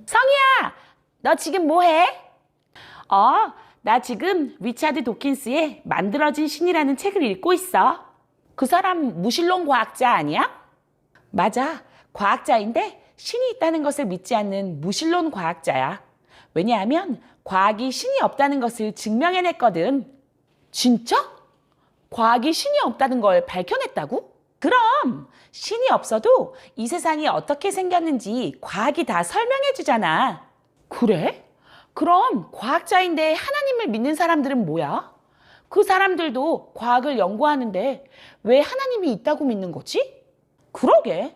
성희야, 너 지금 뭐해? 나 지금 리차드 도킨스의 만들어진 신이라는 책을 읽고 있어. 그 사람 무신론 과학자 아니야? 맞아, 과학자인데 신이 있다는 것을 믿지 않는 무신론 과학자야. 왜냐하면 과학이 신이 없다는 것을 증명해냈거든. 진짜? 과학이 신이 없다는 걸 밝혀냈다고? 그럼 신이 없어도 이 세상이 어떻게 생겼는지 과학이 다 설명해주잖아. 그래? 그럼 과학자인데 하나님을 믿는 사람들은 뭐야? 그 사람들도 과학을 연구하는데 왜 하나님이 있다고 믿는 거지? 그러게.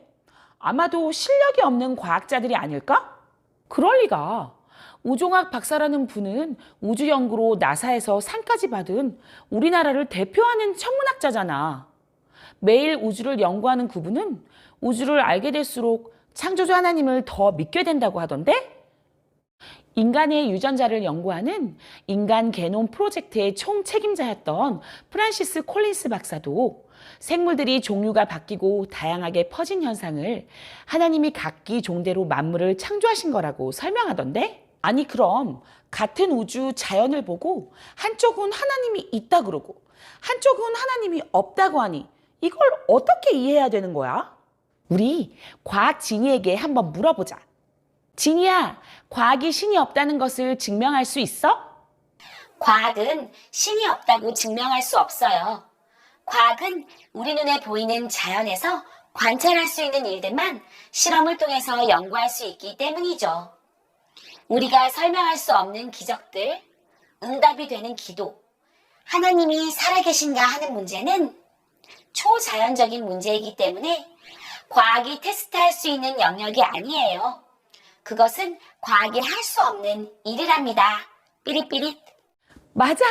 아마도 실력이 없는 과학자들이 아닐까? 그럴 리가. 우종학 박사라는 분은 우주 연구로 나사에서 상까지 받은 우리나라를 대표하는 천문학자잖아. 매일 우주를 연구하는 그분은 우주를 알게 될수록 창조주 하나님을 더 믿게 된다고 하던데? 인간의 유전자를 연구하는 인간 게놈 프로젝트의 총책임자였던 프란시스 콜린스 박사도 생물들이 종류가 바뀌고 다양하게 퍼진 현상을 하나님이 각기 종대로 만물을 창조하신 거라고 설명하던데? 아니 그럼 같은 우주 자연을 보고 한쪽은 하나님이 있다 그러고 한쪽은 하나님이 없다고 하니 이걸 어떻게 이해해야 되는 거야? 우리 과학 진이에게 한번 물어보자. 진이야, 과학이 신이 없다는 것을 증명할 수 있어? 과학은 신이 없다고 증명할 수 없어요. 과학은 우리 눈에 보이는 자연에서 관찰할 수 있는 일들만 실험을 통해서 연구할 수 있기 때문이죠. 우리가 설명할 수 없는 기적들, 응답이 되는 기도, 하나님이 살아계신가 하는 문제는 초자연적인 문제이기 때문에 과학이 테스트할 수 있는 영역이 아니에요. 그것은 과학이 할 수 없는 일이랍니다. 삐릿삐릿. 맞아!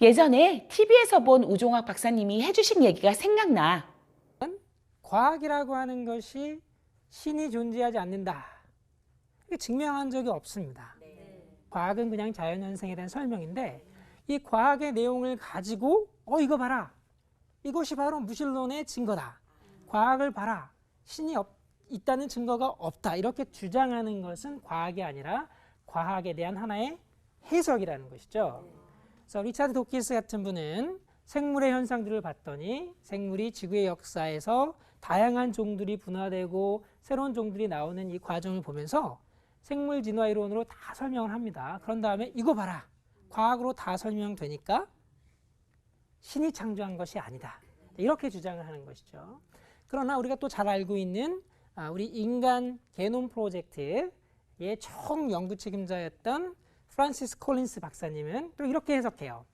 예전에 TV에서 본 우종학 박사님이 해주신 얘기가 생각나. 과학이라고 하는 것이 신이 존재하지 않는다. 증명한 적이 없습니다. 과학은 그냥 자연현상에 대한 설명인데 이 과학의 내용을 가지고 이거 봐라. 이것이 바로 무신론의 증거다. 과학을 봐라. 신이 있다는 증거가 없다. 이렇게 주장하는 것은 과학이 아니라 과학에 대한 하나의 해석이라는 것이죠. 그래서 리차드 도킨스 같은 분은 생물의 현상들을 봤더니 생물이 지구의 역사에서 다양한 종들이 분화되고 새로운 종들이 나오는 이 과정을 보면서 생물 진화 이론으로 다 설명을 합니다. 그런 다음에 이거 봐라. 과학으로 다 설명되니까 신이 창조한 것이 아니다. 이렇게 주장을 하는 것이죠. 그러나 우리가 또 잘 알고 있는 우리 인간 게놈 프로젝트의 총 연구 책임자였던 프란시스 콜린스 박사님은 또 이렇게 해석해요.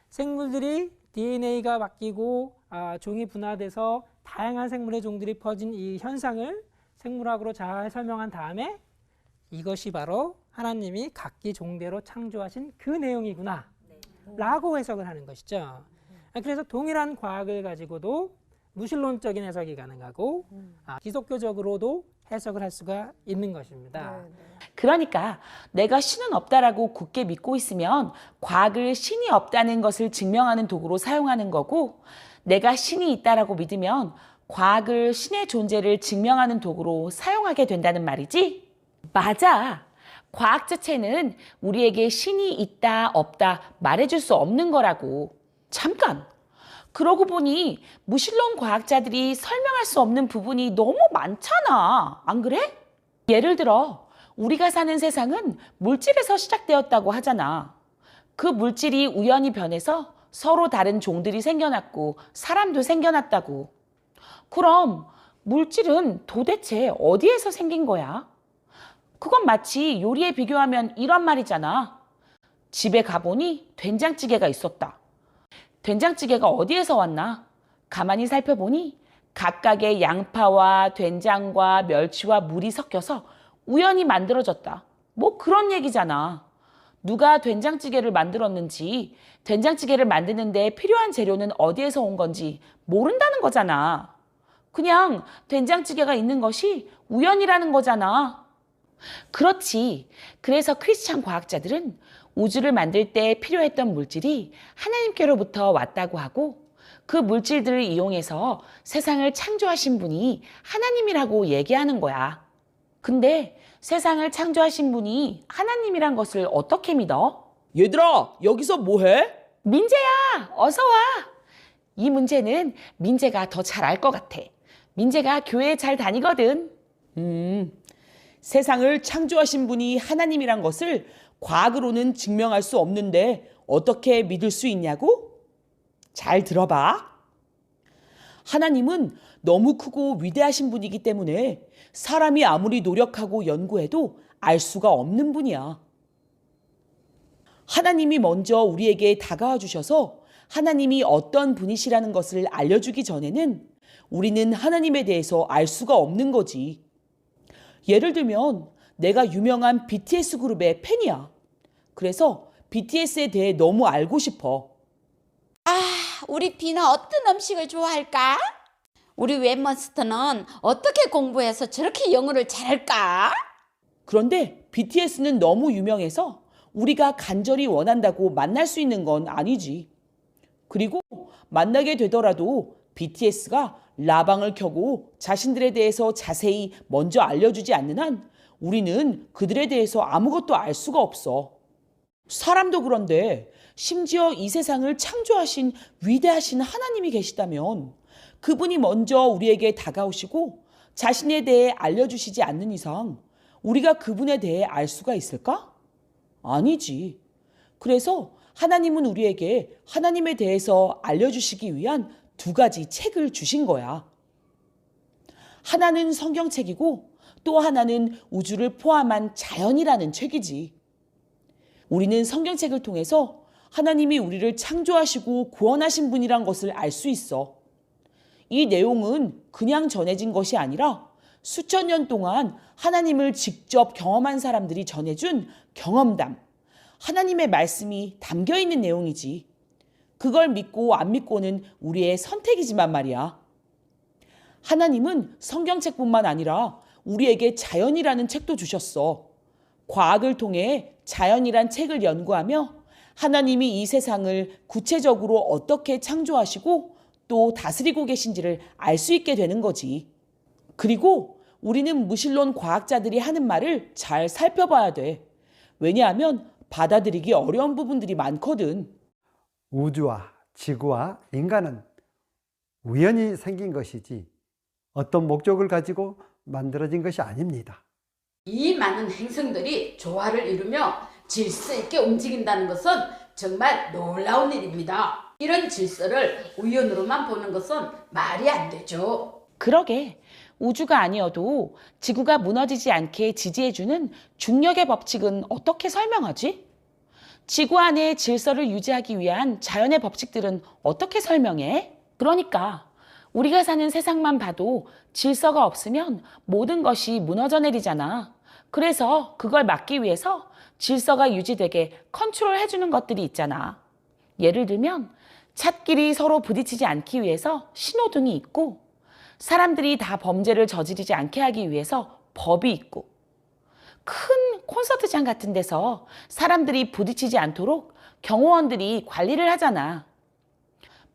생물들이 DNA가 바뀌고 종이 분화돼서 다양한 생물의 종들이 퍼진 이 현상을 생물학으로 잘 설명한 다음에 이것이 바로 하나님이 각기 종대로 창조하신 그 내용이구나 라고 해석을 하는 것이죠. 그래서 동일한 과학을 가지고도 무신론적인 해석이 가능하고 기독교적으로도 해석을 할 수가 있는 것입니다. 그러니까 내가 신은 없다라고 굳게 믿고 있으면 과학을 신이 없다는 것을 증명하는 도구로 사용하는 거고, 내가 신이 있다라고 믿으면 과학을 신의 존재를 증명하는 도구로 사용하게 된다는 말이지? 맞아. 과학 자체는 우리에게 신이 있다 없다 말해줄 수 없는 거라고. 잠깐! 그러고 보니 무신론 과학자들이 설명할 수 없는 부분이 너무 많잖아. 안 그래? 예를 들어 우리가 사는 세상은 물질에서 시작되었다고 하잖아. 그 물질이 우연히 변해서 서로 다른 종들이 생겨났고 사람도 생겨났다고. 그럼 물질은 도대체 어디에서 생긴 거야? 그건 마치 요리에 비교하면 이런 말이잖아. 집에 가보니 된장찌개가 있었다. 된장찌개가 어디에서 왔나? 가만히 살펴보니 각각의 양파와 된장과 멸치와 물이 섞여서 우연히 만들어졌다. 뭐 그런 얘기잖아. 누가 된장찌개를 만들었는지, 된장찌개를 만드는데 필요한 재료는 어디에서 온 건지 모른다는 거잖아. 그냥 된장찌개가 있는 것이 우연이라는 거잖아. 그렇지. 그래서 크리스찬 과학자들은 우주를 만들 때 필요했던 물질이 하나님께로부터 왔다고 하고, 그 물질들을 이용해서 세상을 창조하신 분이 하나님이라고 얘기하는 거야. 근데 세상을 창조하신 분이 하나님이란 것을 어떻게 믿어? 얘들아, 여기서 뭐해? 민재야, 어서 와. 이 문제는 민재가 더 잘 알 것 같아. 민재가 교회에 잘 다니거든. 세상을 창조하신 분이 하나님이란 것을 과학으로는 증명할 수 없는데 어떻게 믿을 수 있냐고? 잘 들어봐. 하나님은 너무 크고 위대하신 분이기 때문에 사람이 아무리 노력하고 연구해도 알 수가 없는 분이야. 하나님이 먼저 우리에게 다가와 주셔서 하나님이 어떤 분이시라는 것을 알려주기 전에는 우리는 하나님에 대해서 알 수가 없는 거지. 예를 들면 내가 유명한 BTS 그룹의 팬이야. 그래서 BTS에 대해 너무 알고 싶어. 우리 비는 어떤 음식을 좋아할까? 우리 웹몬스터는 어떻게 공부해서 저렇게 영어를 잘할까? 그런데 BTS는 너무 유명해서 우리가 간절히 원한다고 만날 수 있는 건 아니지. 그리고 만나게 되더라도 BTS가 라방을 켜고 자신들에 대해서 자세히 먼저 알려주지 않는 한 우리는 그들에 대해서 아무것도 알 수가 없어. 사람도 그런데 심지어 이 세상을 창조하신 위대하신 하나님이 계시다면 그분이 먼저 우리에게 다가오시고 자신에 대해 알려주시지 않는 이상 우리가 그분에 대해 알 수가 있을까? 아니지. 그래서 하나님은 우리에게 하나님에 대해서 알려주시기 위한 두 가지 책을 주신 거야. 하나는 성경책이고 또 하나는 우주를 포함한 자연이라는 책이지. 우리는 성경책을 통해서 하나님이 우리를 창조하시고 구원하신 분이란 것을 알 수 있어. 이 내용은 그냥 전해진 것이 아니라 수천 년 동안 하나님을 직접 경험한 사람들이 전해준 경험담, 하나님의 말씀이 담겨 있는 내용이지. 그걸 믿고 안 믿고는 우리의 선택이지만 말이야. 하나님은 성경책뿐만 아니라 우리에게 자연이라는 책도 주셨어. 과학을 통해 자연이란 책을 연구하며 하나님이 이 세상을 구체적으로 어떻게 창조하시고 또 다스리고 계신지를 알 수 있게 되는 거지. 그리고 우리는 무신론 과학자들이 하는 말을 잘 살펴봐야 돼. 왜냐하면 받아들이기 어려운 부분들이 많거든. 우주와 지구와 인간은 우연히 생긴 것이지 어떤 목적을 가지고 만들어진 것이 아닙니다. 이 많은 행성들이 조화를 이루며 질서 있게 움직인다는 것은 정말 놀라운 일입니다. 이런 질서를 우연으로만 보는 것은 말이 안 되죠. 그러게. 우주가 아니어도 지구가 무너지지 않게 지지해주는 중력의 법칙은 어떻게 설명하지? 지구 안에 질서를 유지하기 위한 자연의 법칙들은 어떻게 설명해? 그러니까 우리가 사는 세상만 봐도 질서가 없으면 모든 것이 무너져 내리잖아. 그래서 그걸 막기 위해서 질서가 유지되게 컨트롤해주는 것들이 있잖아. 예를 들면 찻길이 서로 부딪히지 않기 위해서 신호등이 있고 사람들이 다 범죄를 저지르지 않게 하기 위해서 법이 있고 큰 콘서트장 같은 데서 사람들이 부딪히지 않도록 경호원들이 관리를 하잖아.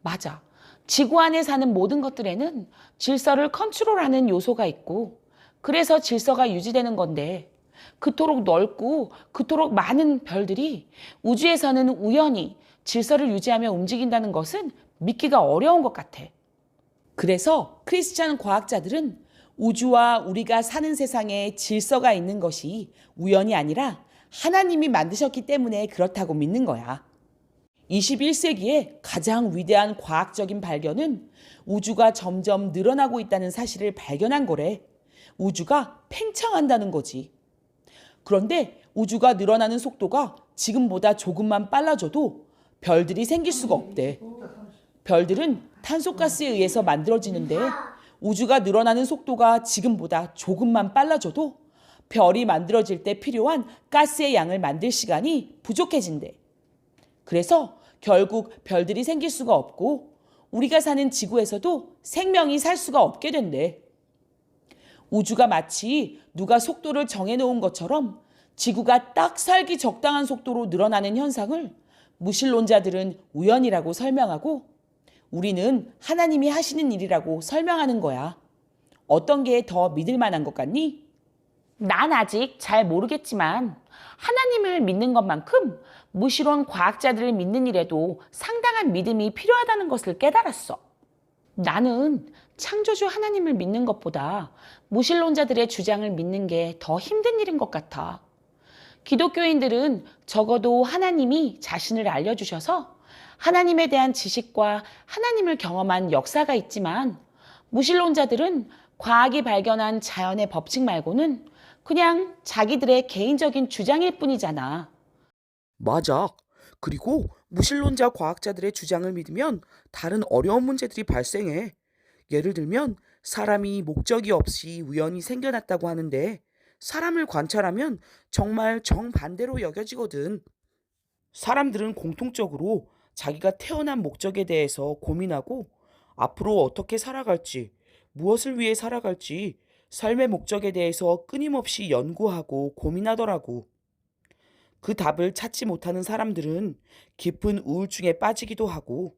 맞아. 지구 안에 사는 모든 것들에는 질서를 컨트롤하는 요소가 있고 그래서 질서가 유지되는 건데 그토록 넓고 그토록 많은 별들이 우주에서는 우연히 질서를 유지하며 움직인다는 것은 믿기가 어려운 것 같아. 그래서 크리스찬 과학자들은 우주와 우리가 사는 세상에 질서가 있는 것이 우연이 아니라 하나님이 만드셨기 때문에 그렇다고 믿는 거야. 21세기의 가장 위대한 과학적인 발견은 우주가 점점 늘어나고 있다는 사실을 발견한 거래. 우주가 팽창한다는 거지. 그런데 우주가 늘어나는 속도가 지금보다 조금만 빨라져도 별들이 생길 수가 없대. 별들은 탄소가스에 의해서 만들어지는데 우주가 늘어나는 속도가 지금보다 조금만 빨라져도 별이 만들어질 때 필요한 가스의 양을 만들 시간이 부족해진대. 그래서 결국 별들이 생길 수가 없고 우리가 사는 지구에서도 생명이 살 수가 없게 된대. 우주가 마치 누가 속도를 정해놓은 것처럼 지구가 딱 살기 적당한 속도로 늘어나는 현상을 무신론자들은 우연이라고 설명하고 우리는 하나님이 하시는 일이라고 설명하는 거야. 어떤 게 더 믿을 만한 것 같니? 난 아직 잘 모르겠지만 하나님을 믿는 것만큼 무신론 과학자들을 믿는 일에도 상당한 믿음이 필요하다는 것을 깨달았어. 나는 창조주 하나님을 믿는 것보다 무신론자들의 주장을 믿는 게 더 힘든 일인 것 같아. 기독교인들은 적어도 하나님이 자신을 알려주셔서 하나님에 대한 지식과 하나님을 경험한 역사가 있지만 무신론자들은 과학이 발견한 자연의 법칙 말고는 그냥 자기들의 개인적인 주장일 뿐이잖아. 맞아. 그리고 무신론자 과학자들의 주장을 믿으면 다른 어려운 문제들이 발생해. 예를 들면 사람이 목적이 없이 우연히 생겨났다고 하는데 사람을 관찰하면 정말 정반대로 여겨지거든. 사람들은 공통적으로 자기가 태어난 목적에 대해서 고민하고 앞으로 어떻게 살아갈지, 무엇을 위해 살아갈지 삶의 목적에 대해서 끊임없이 연구하고 고민하더라고. 그 답을 찾지 못하는 사람들은 깊은 우울증에 빠지기도 하고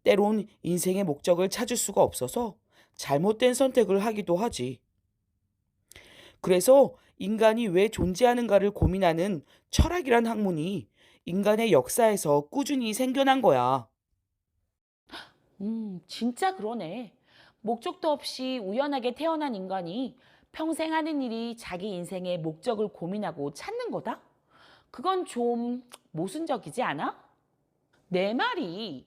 때론 인생의 목적을 찾을 수가 없어서 잘못된 선택을 하기도 하지. 그래서 인간이 왜 존재하는가를 고민하는 철학이란 학문이 인간의 역사에서 꾸준히 생겨난 거야. 진짜 그러네. 목적도 없이 우연하게 태어난 인간이 평생 하는 일이 자기 인생의 목적을 고민하고 찾는 거다? 그건 좀 모순적이지 않아? 내 말이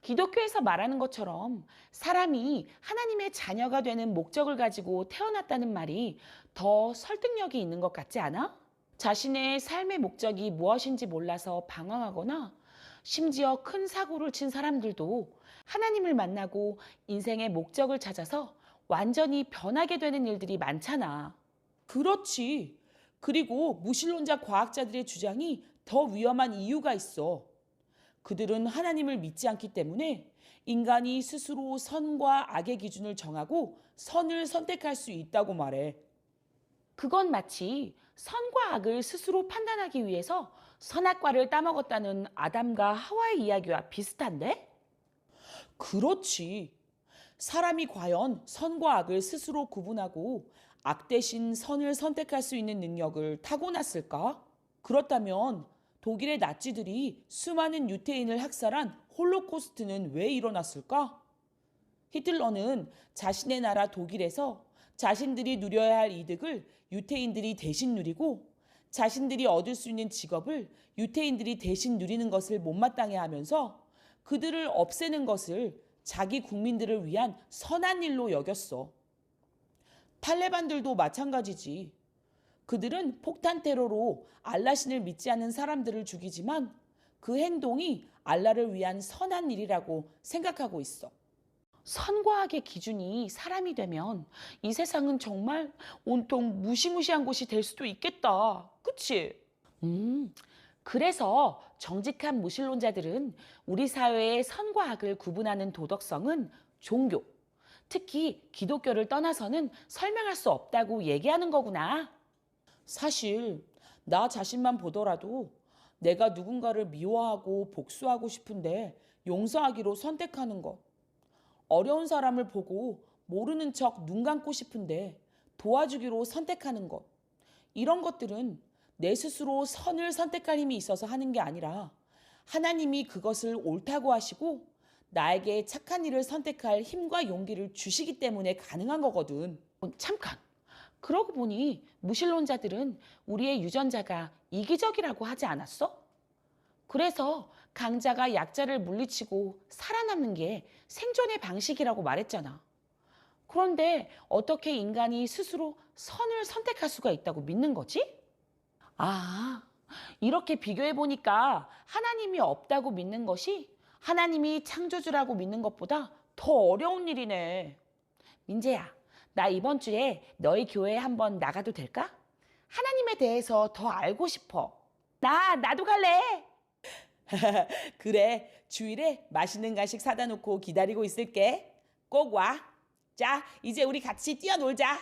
기독교에서 말하는 것처럼 사람이 하나님의 자녀가 되는 목적을 가지고 태어났다는 말이 더 설득력이 있는 것 같지 않아? 자신의 삶의 목적이 무엇인지 몰라서 방황하거나 심지어 큰 사고를 친 사람들도 하나님을 만나고 인생의 목적을 찾아서 완전히 변하게 되는 일들이 많잖아. 그렇지. 그리고 무신론자 과학자들의 주장이 더 위험한 이유가 있어. 그들은 하나님을 믿지 않기 때문에 인간이 스스로 선과 악의 기준을 정하고 선을 선택할 수 있다고 말해. 그건 마치 선과 악을 스스로 판단하기 위해서 선악과를 따먹었다는 아담과 하와의 이야기와 비슷한데? 그렇지. 사람이 과연 선과 악을 스스로 구분하고 악 대신 선을 선택할 수 있는 능력을 타고났을까? 그렇다면 독일의 나치들이 수많은 유태인을 학살한 홀로코스트는 왜 일어났을까? 히틀러는 자신의 나라 독일에서 자신들이 누려야 할 이득을 유태인들이 대신 누리고 자신들이 얻을 수 있는 직업을 유태인들이 대신 누리는 것을 못마땅해 하면서 그들을 없애는 것을 자기 국민들을 위한 선한 일로 여겼어. 탈레반들도 마찬가지지. 그들은 폭탄 테러로 알라신을 믿지 않는 사람들을 죽이지만 그 행동이 알라를 위한 선한 일이라고 생각하고 있어. 선과 악의 기준이 사람이 되면 이 세상은 정말 온통 무시무시한 곳이 될 수도 있겠다. 그치? 그래서 정직한 무신론자들은 우리 사회의 선과 악을 구분하는 도덕성은 종교, 특히 기독교를 떠나서는 설명할 수 없다고 얘기하는 거구나. 사실 나 자신만 보더라도 내가 누군가를 미워하고 복수하고 싶은데 용서하기로 선택하는 것, 어려운 사람을 보고 모르는 척 눈 감고 싶은데 도와주기로 선택하는 것, 이런 것들은 내 스스로 선을 선택할 힘이 있어서 하는 게 아니라 하나님이 그것을 옳다고 하시고 나에게 착한 일을 선택할 힘과 용기를 주시기 때문에 가능한 거거든. 잠깐. 그러고 보니 무신론자들은 우리의 유전자가 이기적이라고 하지 않았어? 그래서 강자가 약자를 물리치고 살아남는 게 생존의 방식이라고 말했잖아. 그런데 어떻게 인간이 스스로 선을 선택할 수가 있다고 믿는 거지? 아, 이렇게 비교해 보니까 하나님이 없다고 믿는 것이 하나님이 창조주라고 믿는 것보다 더 어려운 일이네. 민재야, 나 이번 주에 너희 교회에 한번 나가도 될까? 하나님에 대해서 더 알고 싶어. 나도 갈래. 그래, 주일에 맛있는 간식 사다 놓고 기다리고 있을게. 꼭 와. 자, 이제 우리 같이 뛰어놀자.